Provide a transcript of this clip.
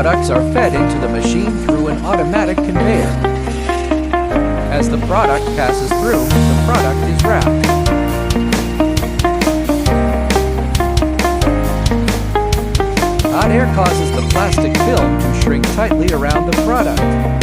products are fed into the machine through an automatic conveyor. As the product passes through, the product is wrapped. Hot air causes the plastic film to shrink tightly around the product.